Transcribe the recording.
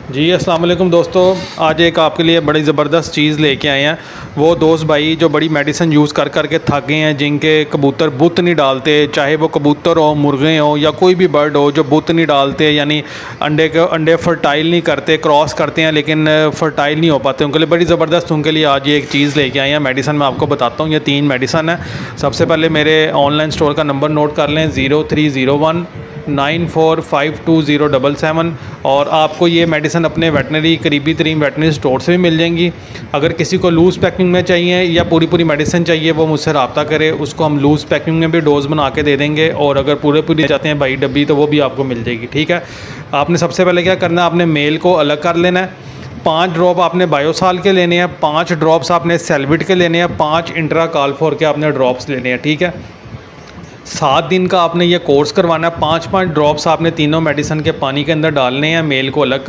जी अस्सलाम वालेकुम दोस्तों। आज एक आपके लिए बड़ी ज़बरदस्त चीज़ लेके आए हैं। वो दोस्त भाई जो बड़ी मेडिसिन यूज़ कर कर के थक गए हैं, जिनके कबूतर बुत नहीं डालते, चाहे वो कबूतर हो, मुर्गे हो या कोई भी बर्ड हो जो बुत नहीं डालते, यानी अंडे फर्टाइल नहीं करते, क्रॉस करते हैं लेकिन फर्टाइल नहीं हो पाते, उनके लिए बड़ी ज़बरदस्त उनके लिए आज ये एक चीज़ लेके आए हैं। मेडिसन मैं आपको बताता हूँ, ये 3 मेडिसन है। सबसे पहले मेरे ऑनलाइन स्टोर का नंबर नोट कर लें, 0301945207, और आपको ये मेडिसिन अपने वेटनरी करीबी तरीन वेटनरी स्टोर से भी मिल जाएंगी। अगर किसी को लूज़ पैकिंग में चाहिए या पूरी पूरी मेडिसिन चाहिए, वो मुझसे रब्ता करे, उसको हम लूज़ पैकिंग में भी डोज़ बना के दे देंगे, और अगर पूरी चाहते हैं भाई डब्बी, तो वो भी आपको मिल जाएगी। ठीक है, आपने सबसे पहले क्या करना है, आपने मेल को अलग कर लेना है। 5 ड्रॉप आपने बायोसाल के लेने हैं, 5 ड्रॉप्स आपने सेल्विट के लेने हैं, 5 इंट्रा कालफोर के आपने ड्रॉप्स लेने हैं। ठीक है, 7 दिन का आपने ये कोर्स करवाना है। 5-5 ड्रॉप्स आपने तीनों मेडिसिन के पानी के अंदर डालने हैं, मेल को अलग